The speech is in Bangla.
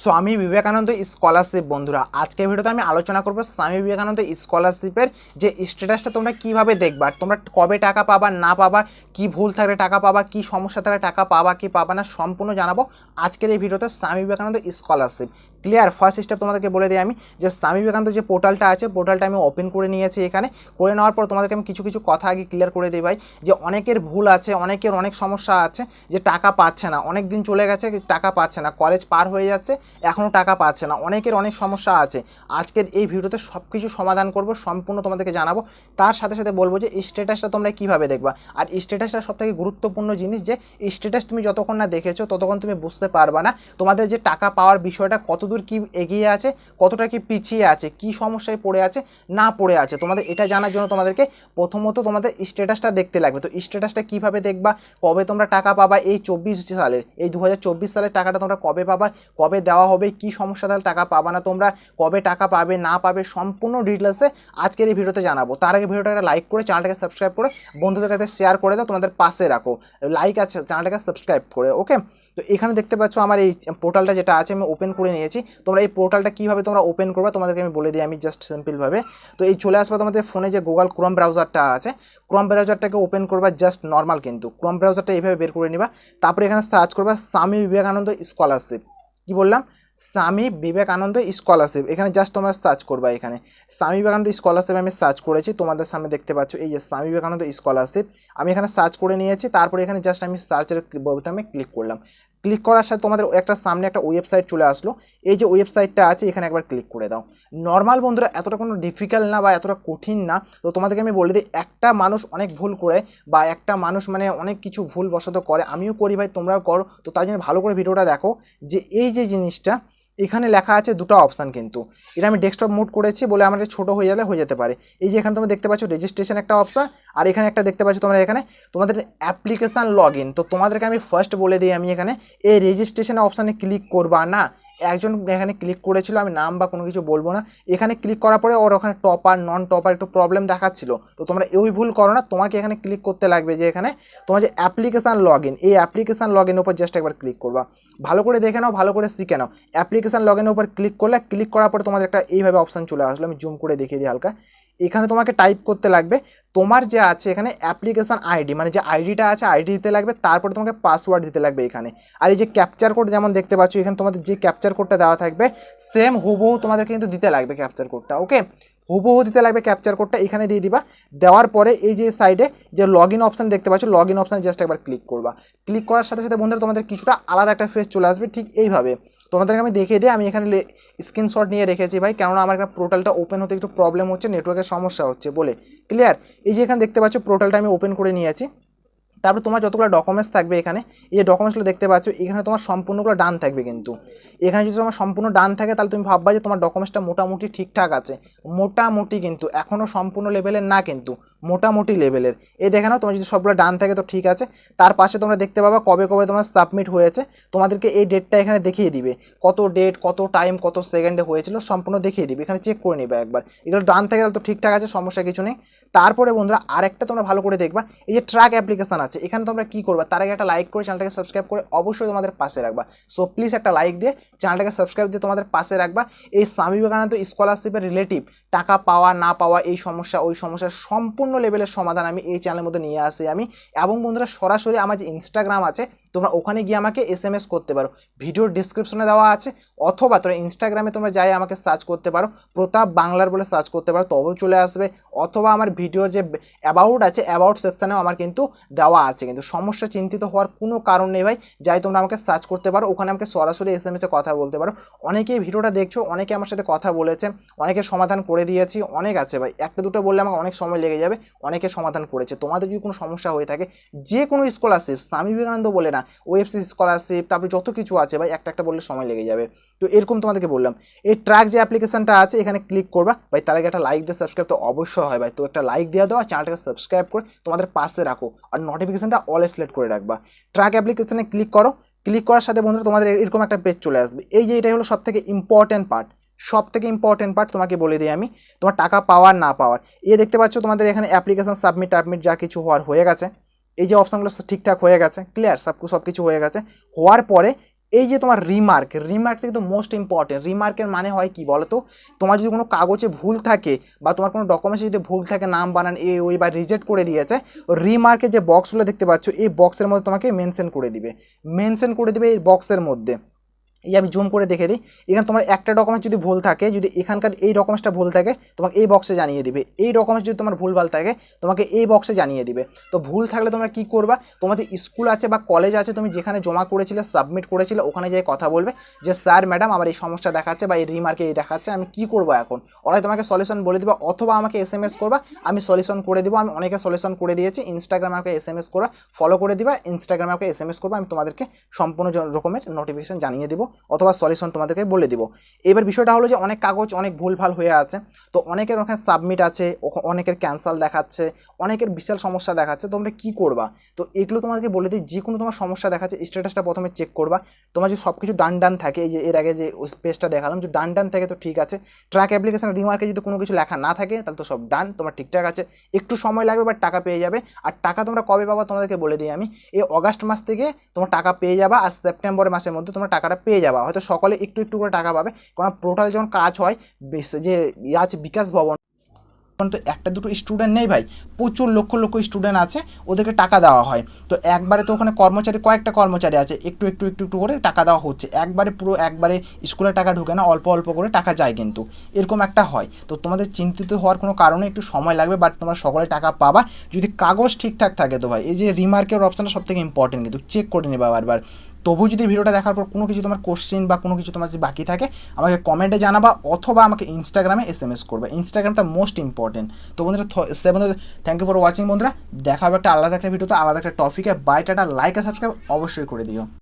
স্বামী বিবেকানন্দ স্কলারশিপ বন্ধুরা, আজকের ভিডিওতে আমি আলোচনা করব স্বামী বিবেকানন্দ স্কলারশিপের যে স্ট্যাটাসটা তোমরা কিভাবে দেখবা, তোমরা কবে টাকা পাবা না পাবা, কি ভুল থাকলে টাকা পাবা, কি সমস্যা থাকলে টাকা পাবা কি পাবা না, সম্পূর্ণ জানাবো আজকের এই ভিডিওতে। Swami Vivekananda scholarship clear. First step তোমাদেরকে বলে দিই আমি যে স্বামী বিবেকানন্দ যে পোর্টালটা আছে, পোর্টালটা আমি ওপেন করে নিয়েছি। এখানে করে নেওয়ার পর তোমাদেরকে আমি কিছু কথা আগে ক্লিয়ার করে দিই ভাই, যে অনেকের ভুল আছে, অনেকের অনেক সমস্যা আছে, যে টাকা পাচ্ছে না, অনেক দিন চলে গেছে টাকা পাচ্ছে না, কলেজ পার হয়ে যাচ্ছে এখনও টাকা পাচ্ছে না, অনেকের অনেক সমস্যা আছে। আজকের এই ভিডিওতে সব কিছু সমাধান করব, সম্পূর্ণ তোমাদেরকে জানাবো। তার সাথে সাথে বলবো যে স্ট্যাটাসটা তোমরা কীভাবে দেখবা। আর স্ট্যাটাসটা সবথেকে গুরুত্বপূর্ণ জিনিস, যে স্ট্যাটাস তুমি যতক্ষণ না দেখেছো ততক্ষণ তুমি বুঝতে পারবা না তোমাদের যে টাকা পাওয়ার বিষয়টা কতদূর কি এগিয়ে আছে, কতটা কি পিছিয়ে আছে, কি সমস্যায় পড়ে আছে না পড়ে আছে। তোমাদের এটা জানার জন্য তোমাদেরকে প্রথমত তোমাদের স্ট্যাটাসটা দেখতে লাগবে। তো স্ট্যাটাসটা কীভাবে দেখবা, কবে তোমরা টাকা পাবা, এই 24 সালের, এই 2024 সালের টাকাটা তোমরা কবে পাবা, কবে দেওয়া হবে, কি সমস্যা তাহলে টাকা পাবা না তোমরা, কবে টাকা পাবে না পাবে, সম্পূর্ণ ডিটেলসে আজকের এই ভিডিওতে জানাবো। তার আগে ভিডিওটা একটা লাইক করে চ্যানেলটাকে সাবস্ক্রাইব করে বন্ধুদের কাছে শেয়ার করে দাও, তোমাদের পাশে রাখো, লাইক আছে চ্যানেলটাকে সাবস্ক্রাইব করে। ওকে, তো এখানে দেখতে পাচ্ছ আমার এই পোর্টালটা যেটা আছে আমি ওপেন করে নিয়েছি। তোমরা এই পোর্টালটা কীভাবে তোমরা ওপেন করবে তোমাদেরকে আমি বলে দিই আমি জাস্ট সিম্পলভাবে। তো এই চলে আসবে তোমাদের ফোনে যে গুগল ক্রোম ব্রাউজারটা আছে, ক্রোম ব্রাউজারটাকে ওপেন করবা জাস্ট নর্মাল, কিন্তু ক্রোম ব্রাউজারটা এইভাবে বের করে নিবা। তারপরে এখানে সার্চ করবা স্বামী বিবেকানন্দ স্কলারশিপ। কি বললাম? স্বামী বিবেকানন্দ স্কলারশিপ। এখানে জাস্ট তোমরা সার্চ করবা, এখানে স্বামী বিবেকানন্দ স্কলারশিপ আমি সার্চ করেছি, তোমাদের সামনে দেখতে পাচ্ছ এই যে স্বামী বিবেকানন্দ স্কলারশিপ আমি এখানে সার্চ করে নিয়েছি। তারপরে এখানে জাস্ট আমি সার্চের বোতামে ক্লিক করলাম। ক্লিক করার সাথে তোমাদের একটা সামনে একটা ওয়েবসাইট চলে আসলো। এই যে ওয়েবসাইটটা আছে এখানে একবার ক্লিক করে দাও। নর্মাল বন্ধুরা, এতটা কোনো ডিফিকাল্ট না বা এতটা কঠিন না। তো তোমাদেরকে আমি বলে দিই, একটা মানুষ অনেক ভুল করে বা একটা মানুষ মানে অনেক কিছু ভুল বশত করে, আমিও করি ভাই, তোমরাও করো। তো তাই জন্য ভালো করে ভিডিওটা দেখো, যে এই যে জিনিসটা এখানে লেখা আছে দুটো অপশান, কিন্তু এটা আমি ডেস্কটপ মোড করেছি বলে আমার ছোটো হয়ে যেতে পারে। এই যে এখানে তোমরা দেখতে পাচ্ছ রেজিস্ট্রেশন একটা অপশান, আর এখানে একটা দেখতে পাচ্ছ তোমরা এখানে তোমাদের অ্যাপ্লিকেশান লগ ইন। তো তোমাদেরকে আমি ফার্স্ট বলে দিই, আমি এখানে এই রেজিস্ট্রেশন অপশানে ক্লিক করবা না। একজন এখানে ক্লিক করেছিল, আমি নাম বা কোনো কিছু বলবো না। এখানে ক্লিক করার পরে ওর ওখানে টপার নন টপার একটু প্রবলেম দেখাচ্ছিল। তো তোমরা ওই ভুল করো না, তোমাকে এখানে ক্লিক করতে লাগবে যে এখানে তোমার যে অ্যাপ্লিকেশান লগ ইন, এই অ্যাপ্লিকেশান লগ ইনের উপর জাস্ট একবার ক্লিক করবা। ভালো করে দেখে নাও, ভালো করে শিখে নাও। অ্যাপ্লিকেশান লগ ইনের উপর ক্লিক করলে, ক্লিক করার পরে তোমাদের একটা এইভাবে অপশান চলে আসলো। আমি জুম করে দেখিয়ে দিই হালকা। এখানে তোমাকে টাইপ করতে লাগবে তোমার যে আছে এখানে অ্যাপ্লিকেশান আইডি, মানে যে আইডিটা আছে আইডি দিতে লাগবে, তারপরে তোমাকে পাসওয়ার্ড দিতে লাগবে এখানে। আর এই যে ক্যাপচার কোড যেমন দেখতে পাচ্ছ এখানে তোমাদের যে ক্যাপচার কোডটা দেওয়া থাকবে সেম হুবহু তোমাদেরকে কিন্তু দিতে লাগবে ক্যাপচার কোডটা। ওকে, হুবহু দিতে লাগবে ক্যাপচার কোডটা, এখানে দিয়ে দিবা। দেওয়ার পরে এই যে সাইডে যে লগ ইন অপশান দেখতে পাচ্ছ, লগ ইন অপশানে জাস্ট একবার ক্লিক করবা। ক্লিক করার সাথে সাথে বন্ধুরা তোমাদের কিছুটা আলাদা একটা ফেস চলে আসবে, ঠিক এইভাবে। তোমাদেরকে আমি দেখিয়ে দিই, আমি এখানে স্ক্রিনশট নিয়ে রেখেছি ভাই, কেননা আমার এখানে পোর্টালটা ওপেন হতে একটু প্রবলেম হচ্ছে, নেটওয়ার্কের সমস্যা হচ্ছে বলে। ক্লিয়ার? এই যে এখানে দেখতে পাচ্ছ পোর্টালটা আমি ওপেন করে নিয়েছি। তারপর তোমার যতগুলো ডকুমেন্টস থাকবে এখানে, এই যে ডকুমেন্টসগুলো দেখতে পাচ্ছ এখানে তোমার সম্পূর্ণগুলো ডান থাকবে। কিন্তু এখানে যদি তোমার সম্পূর্ণ ডান থাকে তাহলে তুমি ভাববা যে তোমার ডকুমেন্টসটা মোটামুটি ঠিকঠাক আছে। মোটামুটি কিন্তু এখনও সম্পূর্ণ লেভেলের না, কিন্তু মোটামুটি লেভেলের। এই দেখে নাও, তোমার যদি সবগুলো ডান থাকে তো ঠিক আছে। তার পাশে তোমরা দেখতে পাবা কবে কবে তোমার সাবমিট হয়েছে, তোমাদেরকে এই ডেটটা এখানে দেখিয়ে দিবে, কত ডেট, কত টাইম, কত সেকেন্ডে হয়েছিল সম্পূর্ণ দেখিয়ে দিবে। এখানে চেক করে নিবে একবার, এগুলো ডান থাকে তাহলে তো ঠিকঠাক আছে, সমস্যা কিছু নেই। তারপরে বন্ধুরা আরেকটা তোমরা ভালো করে দেখবা, এই যে ট্র্যাক অ্যাপ্লিকেশান আছে এখানে তোমরা কী করবা, তার আগে একটা লাইক করে চ্যানেলটাকে সাবস্ক্রাইব করে অবশ্যই তোমাদের পাশে রাখবা। সো প্লিজ একটা লাইক দিয়ে চ্যানেলটাকে সাবস্ক্রাইব দিয়ে তোমাদের পাশে রাখবা। এই স্বামী বিবেকানন্দ স্কলারশিপের রিলেটিভ টাকা পাওয়া না পাওয়া, এই সমস্যা ওই সমস্যার সম্পূর্ণ লেভেলের সমাধান আমি এই চ্যানেলের মধ্যে নিয়ে আসি আমি। এবং বন্ধুরা সরাসরি আমার যে ইনস্টাগ্রাম আছে তোমরা ওখানে গিয়ে আমাকে SMS করতে পারো, ভিডিওর ডিসক্রিপশনে দেওয়া আছে। অথবা তোমরা ইনস্টাগ্রামে তোমরা যাই আমাকে সার্চ করতে পারো, প্রতাপ বাংলার বলে সার্চ করতে পারো, তবেও চলে আসবে। অথবা আমার ভিডিওর যে অ্যাবাউট আছে, অ্যাবাউট সেকশানেও আমার কিন্তু দেওয়া আছে। কিন্তু সমস্যা চিন্তিত হওয়ার কোনো কারণ নেই ভাই, যাই তোমরা আমাকে সার্চ করতে পারো, ওখানে আমাকে সরাসরি SMS কথা বলতে পারো। অনেকেই ভিডিওটা দেখছো, অনেকে আমার সাথে কথা বলেছে, অনেকে সমাধান করে দিয়েছি, অনেক আছে ভাই। একটা দুটো বললে আমাকে অনেক সময় লেগে যাবে, অনেকে সমাধান করেছে। তোমাদের যদি কোনো সমস্যা হয়ে থাকে, যে কোনো স্কলারশিপ, স্বামী বিবেকানন্দ বলে না, ওএফসি স্কলারশিপ, তারপরে যত কিছু আছে ভাই, একটা একটা বললে সময় লেগে যাবে। তো এরকম তোমাদেরকে বললাম, এই ট্র্যাক যে অ্যাপ্লিকেশনটা আছে এখানে ক্লিক করবা ভাই। তার আগে একটা লাইক দিয়ে সাবস্ক্রাইব তো অবশ্যই হয় ভাই, তো একটা লাইক দিয়ে দাও, চ্যানেলটাকে সাবস্ক্রাইব করে তোমাদের পাশে রাখো, আর নোটিফিকেশনটা অল সিলেক্ট করে রাখবা। ট্র্যাক অ্যাপ্লিকেশনে ক্লিক করো। ক্লিক করার সাথে বন্ধুরা তোমাদের এরকম একটা পেজ চলে আসবে। এই যে এটাই হলো সব থেকে ইম্পর্টেন্ট পার্ট, সব থেকে ইম্পর্টেন্ট পার্ট তোমাকে বলে দিই আমি, তোমার টাকা পাওয়ার না পাওয়ার। এই দেখতে পাচ্ছ তোমাদের এখানে অ্যাপ্লিকেশন সাবমিট যা কিছু হয়ে গেছে, এই যে অপশানগুলো ঠিকঠাক হয়ে গেছে, ক্লিয়ার, সব কিছু হয়ে গেছে। হওয়ার পরে এই যে তোমার রিমার্কটা কিন্তু মোস্ট ইম্পর্টেন্ট। রিমার্কের মানে হয় কি বলো তো, তোমার যদি কোনো কাগজে ভুল থাকে বা তোমার কোনো ডকুমেন্টসে যদি ভুল থাকে, নাম বানান এ ওই বা রিজেক্ট করে দিয়েছে, রিমার্কে যে বক্সগুলো দেখতে পাচ্ছ এই বক্সের মধ্যে তোমাকে মেনশন করে দিবে এই বক্সের মধ্যে। এই আমি জুম করে দেখে দিই, এখানে তোমার একটা ডকুমেন্ট যদি ভুল থাকে, যদি এখানকার এই ডকুমেন্টসটা ভুল থাকে তোমাকে এই বক্সে জানিয়ে দিবে, এই ডকুমেন্টস যদি তোমার ভুলভাল থাকে তোমাকে এই বক্সে জানিয়ে দিবে। তো ভুল থাকলে তোমরা কী করবা, তোমাদের স্কুল আছে বা কলেজ আছে, তুমি যেখানে জমা করেছিলে সাবমিট করেছিলে ওখানে যেয়ে কথা বলবে যে স্যার ম্যাডাম আমার এই সমস্যা দেখাচ্ছে বা এই রিমার্কে এই দেখাচ্ছে, আমি কী করবো এখন। ওরাই তোমাকে সলিউশন বলে দেবে, অথবা আমাকে SMS করবা, আমি সলিউশন করে দেবো। আমি অনেকে সলিউশন করে দিয়েছি, ইনস্টাগ্রামে আমাকে SMS করা, ফলো করে দিবা, ইনস্টাগ্রামে আমাকে SMS করবা, আমি তোমাদেরকে সম্পূর্ণ রকমের নোটিফিকেশন জানিয়ে দেবো অথবা সলিউশন তোমাদেরকে বলে দিব। এবার বিষয়টা হলো যে অনেক কাগজ অনেক ভুলভাল হয়ে আছে, তো অনেকের ওখানে সাবমিট আছে, অনেকের ক্যান্সেল দেখাচ্ছে, অনেকের বিশাল সমস্যা দেখাচ্ছে, তোমরা কী করবা। তো এগুলো তোমাদেরকে বলে দিই, যে কোনো তোমার সমস্যা দেখাচ্ছে স্ট্যাটাসটা প্রথমে চেক করবা, তোমার যদি সব কিছু ডান থাকে, এই যে এর আগে যে পেজটা দেখালাম যে ডান থাকে তো ঠিক আছে। ট্র্যাক অ্যাপ্লিকেশন রিমার্কে যদি কোনো কিছু লেখা না থাকে তাহলে তো সব ডান, তোমার ঠিকঠাক আছে। একটু সময় লাগবে বাট টাকা পেয়ে যাবে। আর টাকা তোমরা কবে পাবা তোমাদেরকে বলে দিই আমি, এই অগাস্ট মাস থেকে তোমার টাকা পেয়ে যাবা, আর সেপ্টেম্বর মাসের মধ্যে তোমরা টাকাটা পেয়ে যাবা। হয়তো সকলে একটু একটু করে টাকা পাবে, কারণ পোর্টাল যখন কাজ হয়, যে আছে বিকাশ ভবন, তো একটা দুটো স্টুডেন্ট নেই ভাই, প্রচুর লক্ষ স্টুডেন্ট আছে, ওদেরকে টাকা দেওয়া হয়। তো একবারে তো ওখানে কয়েকটা কর্মচারী আছে, একটু করে টাকা দেওয়া হচ্ছে, একবারে স্কুলের টাকা ঢুকে না, অল্প অল্প করে টাকা যায়, কিন্তু এরকম একটা হয়। তো তোমাদের চিন্তিত হওয়ার কোনো কারণে একটু সময় লাগবে, বাট তোমরা সকলে টাকা পাবা যদি কাগজ ঠিকঠাক থাকে। তো ভাই এই যে রিমার্কের অপশানটা সব থেকে ইম্পর্টেন্ট, কিন্তু চেক করে নেবা বারবার। তবু যদি ভিডিওটা দেখার পর কোনো কিছু তোমার কোশ্চেন বা কোনো কিছু তোমার যদি বাকি থাকে আমাকে কমেন্টে জানাবা, অথবা আমাকে ইনস্টাগ্রামে SMS করবে। ইনস্টাগ্রামটা মোস্ট ইম্পর্টেন্ট। তো বন্ধুরা থ্যাংক ইউ ফর ওয়াচিং বন্ধুরা, দেখা হবে একটা আলাদা একটা ভিডিওতে আলাদা একটা টপিকে। বাই টাটা, লাইক আর সাবস্ক্রাইব অবশ্যই করে দিও।